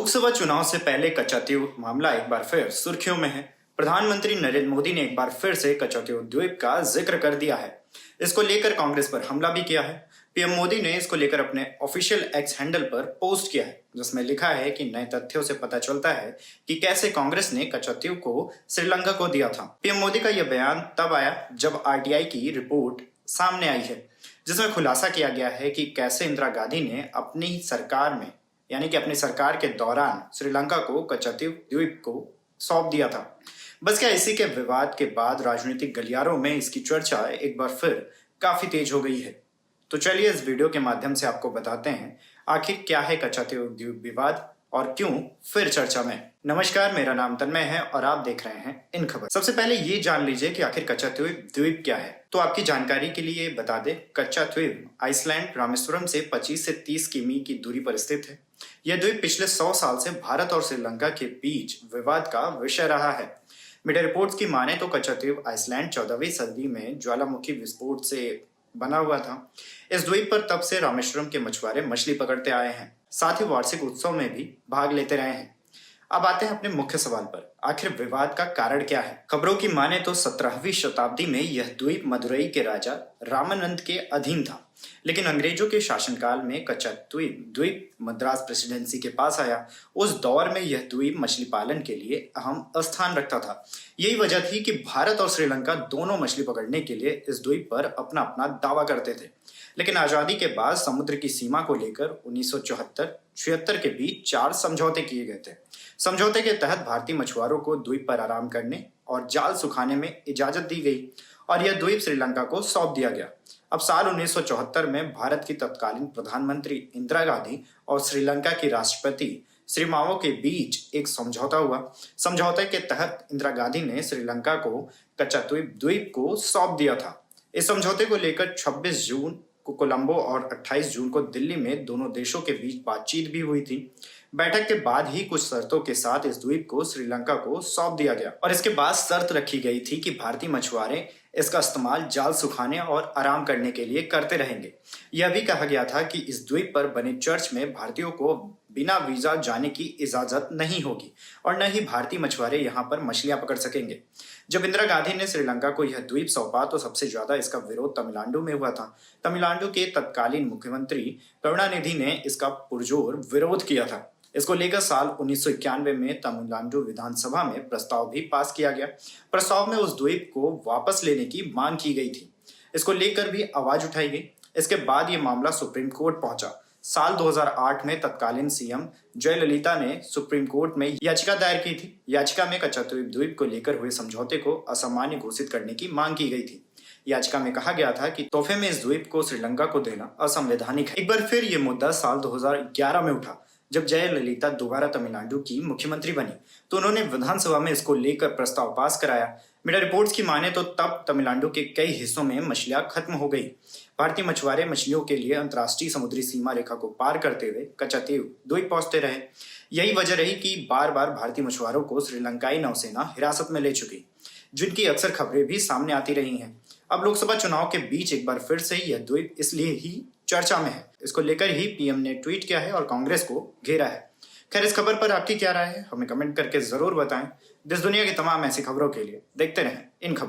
लोकसभा चुनाव से पहले कच्चा-तेल मामला एक बार फिर सुर्खियों में है। प्रधानमंत्री नरेंद्र मोदी ने एक बार फिर से कच्चा-तेल द्वीप का जिक्र कर दिया है। इसको लेकर कांग्रेस पर हमला भी किया है। पीएम मोदी ने इसको लेकर अपने ऑफिशियल एक्स हैंडल पर पोस्ट किया है, जिसमें लिखा है कि नए तथ्यों से पता चलता है कि कैसे कांग्रेस ने कच्चा-तेल को श्रीलंका को दिया था। पीएम मोदी का यह बयान तब आया जब आरटीआई की रिपोर्ट सामने आई है, जिसमें खुलासा किया गया है कि कैसे इंदिरा गांधी ने अपनी सरकार में यानी कि अपनी सरकार के दौरान श्रीलंका को कच्चा-तेल द्वीप को सौंप दिया था। बस क्या इसी के विवाद के बाद राजनीतिक गलियारों में इसकी चर्चा एक बार फिर काफी तेज हो गई है। तो चलिए इस वीडियो के माध्यम से आपको बताते हैं आखिर क्या है कच्चा-तेल द्वीप विवाद और क्यों फिर चर्चा में। नमस्कार, मेरा नाम तन्मय है और आप देख रहे हैं इन खबर। सबसे पहले ये जान लीजिए कि आखिर कच्चा-तेल द्वीप क्या है। तो आपकी जानकारी के लिए बता दें, कच्चा-तेल आइसलैंड रामेश्वरम से 25 से 30 किमी की दूरी पर स्थित है। यह द्वीप पिछले 100 साल से भारत और श्रीलंका के बीच विवाद का विषय रहा है। मीडिया रिपोर्ट्स की माने तो कच्चा-तेल आइसलैंड 14वीं सदी में ज्वालामुखी विस्फोट से बना हुआ था। इस द्वीप पर तब से रामेश्वरम के मछुआरे मछली पकड़ते आए हैं, साथ ही वार्षिक उत्सव में भी भाग लेते रहे हैं। अब आते हैं अपने मुख्य सवाल पर, आखिर विवाद का कारण क्या है। खबरों की माने तो 17वीं शताब्दी में यह द्वीप मदुरई के राजा रामानंद के अधीन था, लेकिन अंग्रेजों के शासनकाल में कच्चा-द्वीप मद्रास प्रेसिडेंसी के पास आया। उस दौर में यह द्वीप मछली पालन के लिए अहम स्थान रखता था। यही वजह थी कि भारत और श्रीलंका दोनों मछली पकड़ने के लिए इस द्वीप पर अपना अपना दावा करते थे। लेकिन आजादी के बाद समुद्र की सीमा को लेकर 1974-76 के बीच 4 समझौते किए गए थे। समझौते के तहत भारतीय मछुआरों को द्वीप पर आराम करने और जाल सुखाने में इजाजत दी गई और यह द्वीप श्रीलंका को सौंप दिया गया। अब साल 1974 में भारत की तत्कालीन प्रधानमंत्री इंदिरा गांधी और श्रीलंका की राष्ट्रपति श्री मावो के बीच एक समझौता हुआ। समझौते के तहत इंदिरा गांधी ने श्रीलंका को कच्चा-तेल द्वीप को सौंप दिया था। इस समझौते को लेकर 26 जून को कोलंबो और 28 जून को दिल्ली में दोनों देशों के बीच बातचीत भी हुई थी। बैठक के बाद ही कुछ शर्तों के साथ इस द्वीप को श्रीलंका को सौंप दिया गया और इसके बाद शर्त रखी गई थी कि भारतीय मछुआरे इसका इस्तेमाल जाल सुखाने और आराम करने के लिए करते रहेंगे। यह भी कहा गया था कि इस द्वीप पर बने चर्च में भारतीयों को बिना वीजा जाने की इजाजत नहीं होगी और न ही भारतीय मछुआरे यहाँ पर मछलियां पकड़ सकेंगे। जब इंदिरा गांधी ने श्रीलंका को यह द्वीप सौंपा तो सबसे ज्यादा इसका विरोध तमिलनाडु में हुआ था। तमिलनाडु के तत्कालीन मुख्यमंत्री करुणानिधि ने इसका पुरजोर विरोध किया था। इसको लेकर साल 1991 में तमिलनाडु विधानसभा में प्रस्ताव भी पास किया गया। प्रस्ताव में उस द्वीप को वापस लेने की मांग की गई थी। इसको लेकर भी आवाज उठाई गई। इसके बाद यह मामला सुप्रीम कोर्ट पहुंचा। साल 2008 में तत्कालीन सीएम जयललिता ने सुप्रीम कोर्ट में याचिका दायर की थी। याचिका में कच्चा-तेल द्वीप को लेकर हुए समझौते को असामान्य घोषित करने की मांग की गई थी। याचिका में कहा गया था कि तोहफे में इस द्वीप को श्रीलंका को देना असंवैधानिक है। एक बार फिर यह मुद्दा साल 2011 में उठा, जब जयललिता दोबारा तमिलनाडु की मुख्यमंत्री बनी तो उन्होंने विधानसभा में इसको लेकर प्रस्ताव पास कराया। मीडिया रिपोर्ट्स की माने तो तब तमिलनाडु के कई हिस्सों में मछलियां खत्म हो गई। भारतीय मछुआरे मछलियों के लिए अंतर्राष्ट्रीय समुद्री सीमा रेखा को पार करते हुए कच्चा-तेल द्वीप पहुंचते रहे। यही वजह रही कि बार बार भारतीय मछुआरों को श्रीलंकाई नौसेना हिरासत में ले चुकी, जिनकी अक्सर खबरें भी सामने आती रही हैं। अब लोकसभा चुनाव के बीच एक बार फिर से यह द्वीप इसलिए ही चर्चा में है। इसको लेकर ही पीएम ने ट्वीट किया है और कांग्रेस को घेरा है। खैर, इस खबर पर आपकी क्या राय है, हमें कमेंट करके जरूर बताएं। देश दुनिया की तमाम ऐसी खबरों के लिए देखते रहें इन खबर।